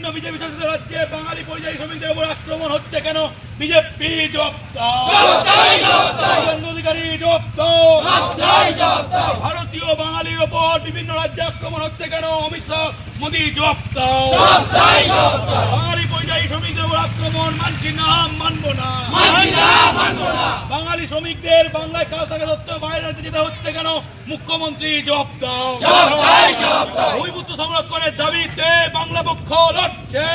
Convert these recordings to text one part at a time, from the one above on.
বিভিন্ন বিজেপি শাসিত রাজ্যে বাঙালি পরিযায়ী শ্রমিকদের উপর আক্রমণ হচ্ছে কেন? বিজেপি জবাব দাও, শুভেন্দু অধিকারী জবাব দাও। ভারতীয় বাঙালির উপর বিভিন্ন রাজ্যে আক্রমণ হচ্ছে কেন? অমিত শাহ মোদী জবাব দাও। বাঙালি পরিযায়ী শ্রমিকদের উপর আক্রমণ মানছি না, মানবো না। বাঙালি শ্রমিকদের বাংলায় কাজ থাকা সত্ত্বেও বাইরে রাজ্যে যেতে হচ্ছে কেন? মুখ্যমন্ত্রী জবাব দাও। ভূমিপুত্র সংরক্ষণের দাবিতে বাংলা পক্ষ লড়ছে।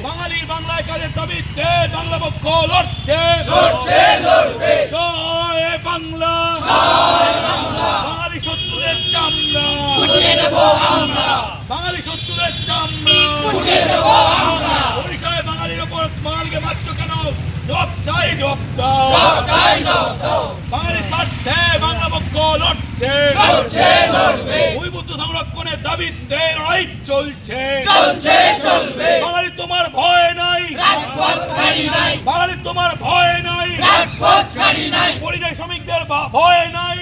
বাঙালির বাংলায় কাজের দাবিতে বাংলা পক্ষ লড়ছে। জয় বাংলা, বাঙালি শত্রুদের চামড়া, বাঙালি শত্রুদের চামড়া। ওড়িশায় বাঙালির ওপর বাঙালিকে মারছো কেন? জবাব চাই, জবাব দাও। বাঙালির স্বার্থে বাংলা পক্ষ লড়ছে। ভূমিপুত্র সংরক্ষণের দাবিতে লড়াই চলছে। বাঙালি তোমার ভয় নাই, বাঙালি তোমার ভয় নাই, পরিযায়ী শ্রমিকদের ভয় নাই,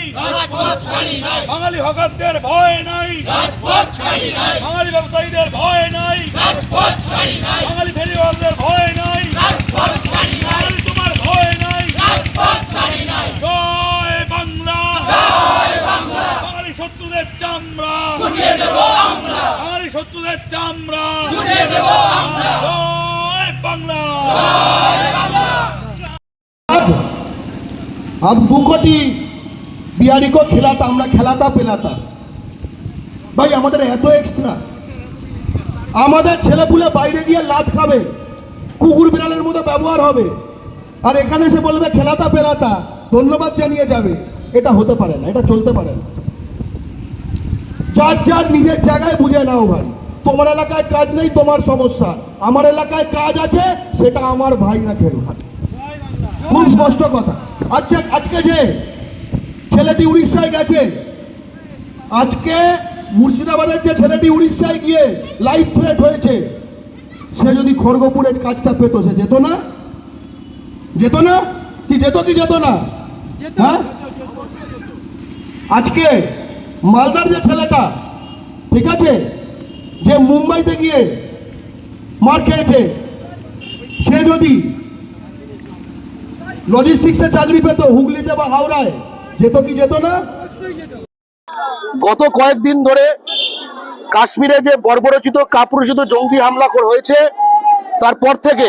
বাঙালি হকারদের ভয় নাই, বাঙালি ব্যবসায়ীদের ভয় নাই, বাঙালি ফেরিওয়ালদের ভয় নাই, বাঙালি তোমার ভয় নাই। জয় বাংলা, বাঙালি শত্রুদের চামড়া, বাঙালি শত্রুদের চামড়া। জয় বাংলা। अब 2 कोटी बिहारी को खिलाता আমরা খেলাতা পেলাতা। ভাই আমাদের এত এক্সট্রা, আমাদের ছেলেপুলে বাইরে গিয়ে লাট খাবে, কুকুর বিড়ালের মতো ব্যবহার হবে, আর এখানে এসে বলবে খেলাতা পেলাতা, ধন্যবাদ জানিয়ে যাবে। এটা হতে পারে না, এটা চলতে পারে না। যার যার নিজের জায়গায় বুঝে নাও ভাই। তোমার এলাকায় কাজ নেই, তোমার সমস্যা। আমার এলাকায় কাজ আছে, সেটা আমার ভাইরা খেলো। খুব স্পষ্ট কথা। আচ্ছা, আজকে যে ছেলেটি উড়িষ্যায় গেছে, আজকে মুর্শিদাবাদের যে ছেলেটি উড়িষ্যায় গিয়ে লাইফ থ্রেট হয়েছে, সে যদি খড়গপুরের কাজটা পেত, সে যেত না? যেত না? কি যেত কি যেত না? হ্যাঁ, আজকে মালদার যে ছেলেটা, ঠিক আছে, যে মুম্বাইতে গিয়ে মার খেয়েছে, সে যদি লজিস্টিক্সে চাকরি পেত হুগলিতে বা হাওড়ায়, যেত কি যেত না? গত কয়েকদিন ধরে কাশ্মীরে যে বর্বরচিত কাপুরুষিত জঙ্গি হামলা হয়েছে, তারপর থেকে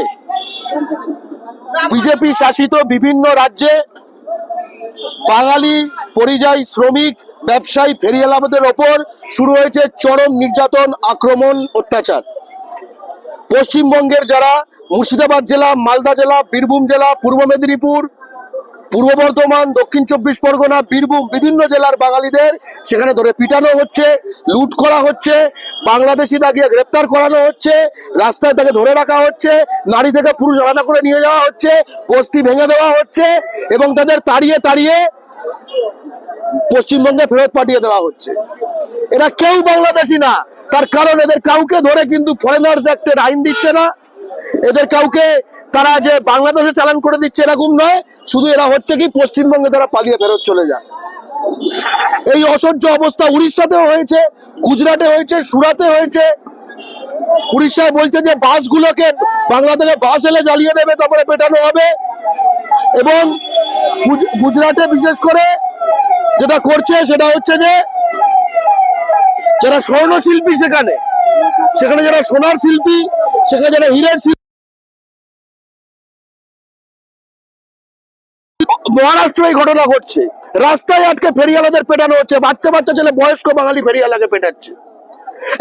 বিজেপি শাসিত বিভিন্ন রাজ্যে বাঙালি পরিযায়ী শ্রমিক, ব্যবসায়ী, ফেরিওয়ালাদের ওপর শুরু হয়েছে চরম নির্যাতন, আক্রমণ, অত্যাচার। পশ্চিমবঙ্গের যারা মুর্শিদাবাদ জেলা, মালদা জেলা, বীরভূম জেলা, পূর্ব মেদিনীপুর, পূর্ব বর্ধমান, দক্ষিণ 24 পরগনা, বীরভূম, বিভিন্ন জেলার বাঙালিদের সেখানে ধরে পিটানো হচ্ছে, লুট করা হচ্ছে, বাংলাদেশি তাকে গ্রেপ্তার করানো হচ্ছে, রাস্তায় তাকে ধরে রাখা হচ্ছে, নারী থেকে পুরুষ আলাদা করে নিয়ে যাওয়া হচ্ছে, বস্তি ভেঙে দেওয়া হচ্ছে এবং তাদের তাড়িয়ে তাড়িয়ে পশ্চিমবঙ্গে ফেরত পাঠিয়ে দেওয়া হচ্ছে। এরা কেউ বাংলাদেশি না, তার কারণ এদের কাউকে ধরে কিন্তু ফরেনার্স অ্যাক্টের আইন দিচ্ছে না, এদের কাউকে তারা যে বাংলাদেশে চালান করে দিচ্ছে এরকম নয়, শুধু এরা হচ্ছে কি পশ্চিমবঙ্গে তারা পালিয়ে ফেরত চলে যায়। এই অসহ্য অবস্থা উড়িষ্যাতেও হয়েছে, গুজরাটে হয়েছে, সুরাতে হয়েছে। উড়িষ্যায় বলছে যে বাসগুলোকে বাংলা থেকে বাস এলে জ্বালিয়ে দেবে, তারপরে পেটানো হবে। এবং গুজরাটে বিশেষ করে যেটা করছে সেটা হচ্ছে যে যারা স্বর্ণ শিল্পী, সেখানে যারা সোনার শিল্পী, সেখানে যারা হীরের শিল্পী, মহারাষ্ট্র এই ঘটনা ঘটছে। রাস্তায় আটকে ফেরিওয়ালাদের পেটানো হচ্ছে, বাচ্চা বাচ্চা ছেলে বয়স্ক বাঙালি ফেরিওয়ালাকে পেটাচ্ছে।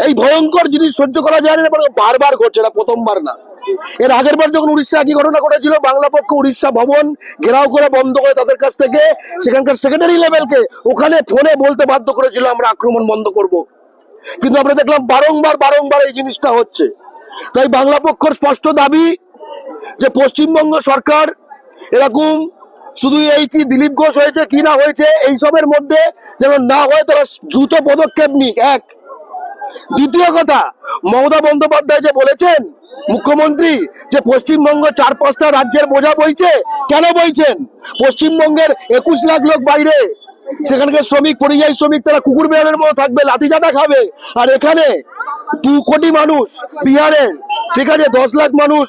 এই ভয়ঙ্কর জিনিস সহ্য করা যায় না, বারবার ঘটছে, এটা প্রথমবার না। এর আগের বার যখন উড়িষ্যা একই ঘটনা ঘটেছিল, বাংলা পক্ষ উড়িষ্যা ভবন ঘেরাও করে বন্ধ করে তাদের কাছ থেকে সেখানকার সেক্রেটারি লেভেলকে ওখানে ফোনে বলতে বাধ্য করেছিল আমরা আক্রমণ বন্ধ করব। কিন্তু আমরা দেখলাম বারংবার এই জিনিসটা হচ্ছে। তাই বাংলা পক্ষের স্পষ্ট দাবি যে পশ্চিমবঙ্গ সরকার এরকম শুধু এই কি দিলীপ ঘোষ হয়েছে কি না হয়েছে এইসবের মধ্যে যেন না হয়, তারা দ্রুত পদক্ষেপ নিক। এক, দ্বিতীয় কথা, মমতা বন্দ্যোপাধ্যায় যে বলেছেন মুখ্যমন্ত্রী যে পশ্চিমবঙ্গ 4-5টা রাজ্যের বোঝা বইছে, কেন বইছেন? পশ্চিমবঙ্গের 21 লাখ লোক বাইরে, সেখানকার শ্রমিক, পরিযায়ী শ্রমিক, তারা কুকুর বেড়ালের মতো থাকবে, লাঠি চাটা খাবে। আর এখানে 2 কোটি মানুষ বিহারের, ঠিক আছে, 10 লাখ মানুষ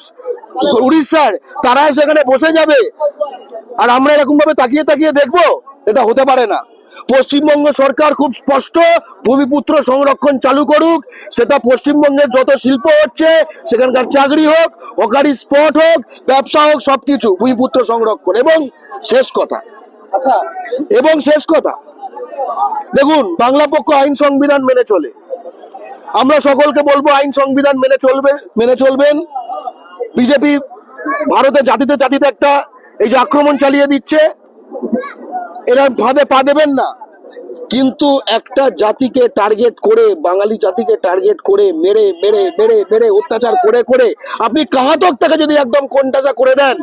উড়িষ্যার, তারা সেখানে বসে যাবে আর আমরা এরকম ভাবে তাকিয়ে তাকিয়ে দেখবো? এটা হতে পারে না। পশ্চিমবঙ্গ সরকার খুব স্পষ্ট, ভূমিপুত্র সংরক্ষণ চালু করুক। সেটা পশ্চিমবঙ্গের যত শিল্প হচ্ছে, সেখানকার চাকরি হোক, হকারি স্পট হোক, ব্যবসা হোক, সবকিছু ভূমিপুত্র সংরক্ষণ। এবং শেষ কথা, দেখুন, বাংলা পক্ষ আইন সংবিধান মেনে চলে। আমরা সকলকে বলবো আইন সংবিধান মেনে চলবেন। বিজেপি ভারতে জাতিতে জাতিতে একটা এই যে আক্রমণ চালিয়ে দিচ্ছে, এরা ফাঁদে পা দেবেন না। কিন্তু একটা জাতিকে টার্গেট করে, বাঙালি জাতিকে টার্গেট করে মেরে মেরে মেরে মেরে অত্যাচার করে করে আপনি কাহাতক তাকে যদি একদম কোণঠাসা করে দেন,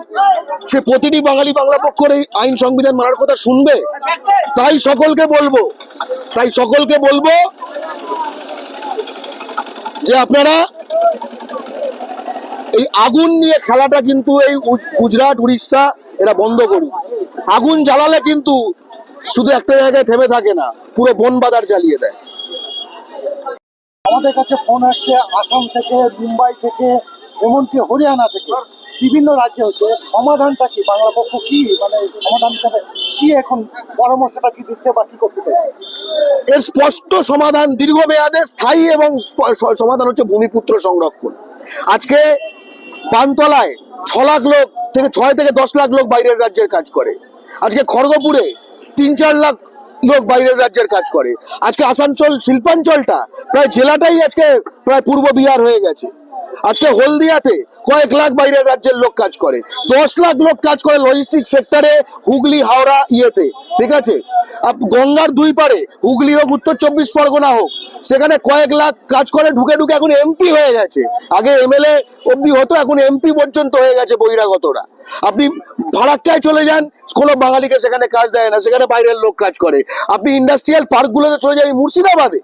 সে প্রতিটি বাঙালি বাংলা পক্ষের এই আইন সংবিধান মানার কথা শুনবে? তাই সকলকে বলবো যে আপনারা এই আগুন নিয়ে খেলাটা কিন্তু এই গুজরাট, উড়িষ্যা এরা বন্ধ করুন। আগুন জ্বালালে কিন্তু শুধু একটা জায়গায় থেমে থাকে না, পুরো বন বাদার জ্বালিয়ে দেয়। আমাদের কাছে ফোন আসছে আসাম থেকে, মুম্বাই থেকে, এমনকি হরিয়ানা থেকে, বিভিন্ন রাজ্যে হচ্ছে। সমাধানটা কি? বাংলা পক্ষ কি মানে সমাধানটা কি, এখন পরামর্শটা কি দিচ্ছে বা কি করতে চাইছে? এর স্পষ্ট সমাধান, দীর্ঘমেয়াদে স্থায়ী এবং সমাধান হচ্ছে ভূমিপুত্র সংরক্ষণ। আজকে পানতলায় 6 থেকে 10 লাখ লোক বাইরের রাজ্যের কাজ করে। আজকে খড়গপুরে 3-4 লাখ লোক বাইরের রাজ্যের কাজ করে। আজকে আসানসোল শিল্পাঞ্চলটা প্রায় জেলাটাই আজকে প্রায় পূর্ব বিহার হয়ে গেছে। আজকে হলদিয়াতে কয়েক লাখ বাইরের রাজ্যের লোক কাজ করে, 10 লাখ লোক কাজ করে লজিস্টিক সেক্টরে, হুগলি হাওড়া ইয়েতে, ঠিক আছে। গঙ্গার 2 পারে, হুগলি হোক, উত্তর 24 পরগনা হোক, সেখানে কয়েক লাখ কাজ করে, ঢুকে ঢুকে এখন এমপি হয়ে গেছে। আগে এমএলএ অব্দি হতো, এখন এমপি পর্যন্ত হয়ে গেছে বহিরাগতরা। আপনি ফারাক্কায় চলে যান, কোনো বাঙালিকে সেখানে কাজ দেয় না, সেখানে বাইরের লোক কাজ করে। আপনি ইন্ডাস্ট্রিয়াল পার্কগুলোতে চলে যান, মুর্শিদাবাদে,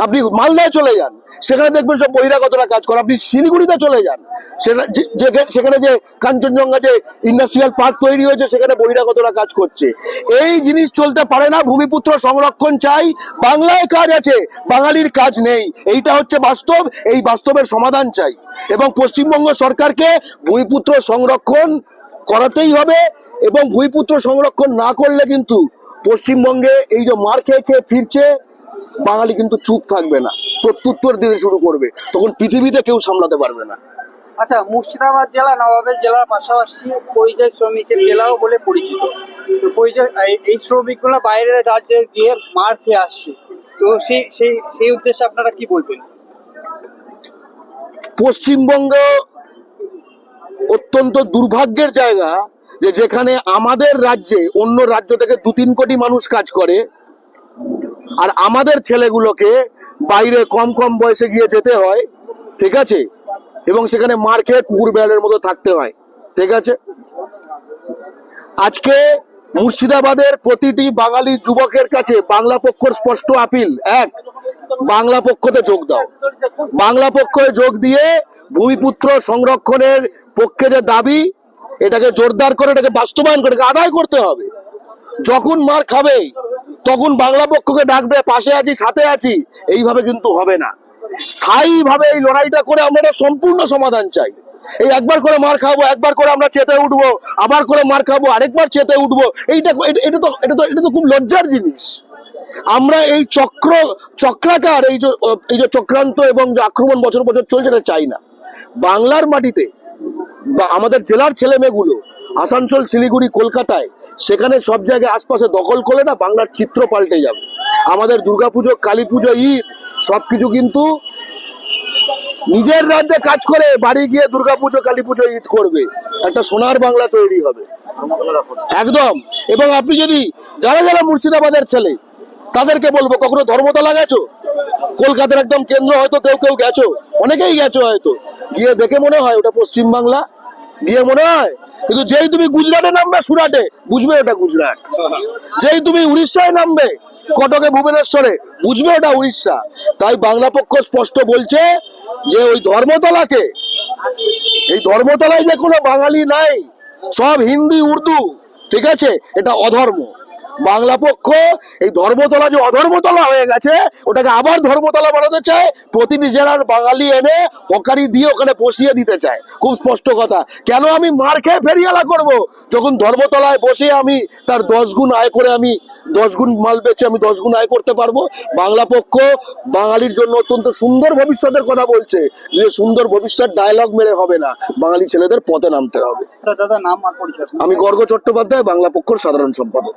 আপনি মালদায় চলে যান, সেখানে দেখবেন সব বহিরাগতরা কাজ করে। আপনি শিলিগুড়িতে চলে যান, সেখানে যে কাঞ্চনজঙ্ঘা যে ইন্ডাস্ট্রিয়াল পার্ক তৈরি হয়েছে, সেখানে বহিরাগতরা কাজ করছে। এই জিনিস চলতে পারে না। ভূমিপুত্র সংরক্ষণ চাই। বাংলায় কাজ আছে, বাঙালির কাজ নেই, এইটা হচ্ছে বাস্তব। এই বাস্তবের সমাধান চাই এবং পশ্চিমবঙ্গ সরকারকে ভূমিপুত্র সংরক্ষণ করাতেই হবে। এবং ভূমিপুত্র সংরক্ষণ না করলে কিন্তু পশ্চিমবঙ্গে এই যে মার খেয়ে খেয়ে ফিরছে, বাঙালি কিন্তু চুপ থাকবে না, প্রত্যুত্তর দিতে শুরু করবে। তখন পৃথিবীতে কেউ সামলাতে পারবে না। আচ্ছা, মুর্শিদাবাদ জেলা নবাবের জেলার পাশাপাশি পরিযায়ী শ্রমিকের জেলাও বলে পরিচিত। তো এই শ্রমিকগুলো বাইরের রাজ্যে গিয়ে মার খেয়ে আসছে, তো সেই উদ্দেশ্যে আপনারা কি বলবেন? পশ্চিমবঙ্গ অত্যন্ত দুর্ভাগ্যের জায়গা, যেখানে আমাদের রাজ্যে অন্য রাজ্য থেকে 2-3 কোটি মানুষ কাজ করে, আর আমাদের ছেলেগুলোকে বাইরে কম কম বয়সে গিয়ে যেতে হয়, ঠিক আছে, এবং সেখানে মার খেয়ে কুকুর বেড়ালের মতো থাকতে হয়, ঠিক আছে। আজকে মুর্শিদাবাদের প্রতিটি বাঙালি যুবকের কাছে বাংলা পক্ষের স্পষ্ট আপিল, এক, বাংলা পক্ষতে যোগ দাও। বাংলা পক্ষে যোগ দিয়ে ভূমিপুত্র সংরক্ষণের পক্ষে যে দাবি, এটাকে জোরদার করে, এটাকে বাস্তবায়ন করে, এটাকে আদায় করতে হবে। যখন মার খাবে তখন বাংলা পক্ষকে ডাকবে, পাশে আছি, সাথে আছি, এইভাবে কিন্তু হবে না। স্থায়ীভাবে এই লড়াইটা করে আমরা সম্পূর্ণ সমাধান চাই। এই একবার করে মার খাবো, একবার করে আমরা চেতে উঠবো, আবার করে মার খাবো, আরেকবার চেতে উঠবো, এটা তো খুব লজ্জার জিনিস। আমরা এই চক্রাকার এই যে চক্রান্ত এবং যে আক্রমণ বছর বছর চলছে, এটা চাই না। বাংলার মাটিতে বা আমাদের জেলার ছেলে মেয়েগুলো আসানসোল, শিলিগুড়ি, কলকাতায়, সেখানে সব জায়গায় আশপাশে দখল করলে না, বাংলার চিত্র পাল্টে যাবে। আমাদের দুর্গাপুজো, কালী পুজো, ঈদ সবকিছু কিন্তু নিজের রাজ্যে কাজ করে বাড়ি গিয়ে দুর্গাপুজো, কালী পুজো, ঈদ করবে, একটা সোনার বাংলা তৈরি হবে একদম। এবং আপনি যদি যারা যারা মুর্শিদাবাদের ছেলে, তাদেরকে বলবো, কখনো ধর্মতলা গেছো? কলকাতার একদম কেন্দ্র হয়তো কেউ গেছো, অনেকেই গেছো হয়তো, গিয়ে দেখে মনে হয় ওটা পশ্চিমবাংলা, গিয়ে মনে হয়। কিন্তু যেই তুমি গুজরাটে নামবে, সুরাটে, বুঝবে ওটা গুজরাট। যেই তুমি উড়িষ্যায় নামবে, কটকে, ভুবনেশ্বরে, বুঝবে ওটা উড়িষ্যা। তাই বাংলা পক্ষ স্পষ্ট বলছে যে ওই ধর্মতলাকে, এই ধর্মতলায় যে কোনো বাঙালি নাই, সব হিন্দি, উর্দু, ঠিক আছে, এটা অধর্ম। বাংলা পক্ষ এই ধর্মতলা যে অধর্মতলা হয়ে গেছে ওটাকে আবার ধর্মতলা বানাতে চায়, প্রতিটি জেলার বাঙালি এনে হকারি দিয়ে ওখানে বসিয়ে দিতে চায়। খুব স্পষ্ট কথা। কেন আমি মার খেয়ে ফেরিয়ালা করব, যখন ধর্মতলায় বসে আমি তার 10 গুণ আয় করে, আমি 10 গুণ মাল বেচে আমি 10 গুণ আয় করতে পারবো। বাংলা পক্ষ বাঙালির জন্য অত্যন্ত সুন্দর ভবিষ্যতের কথা বলছে, যে সুন্দর ভবিষ্যৎ ডায়লগ মেরে হবে না, বাঙালি ছেলেদের পথে নামতে হবে। দাদা নাম আর পরিচয়। আমি গর্গ চট্টোপাধ্যায়, বাংলা পক্ষর সাধারণ সম্পাদক।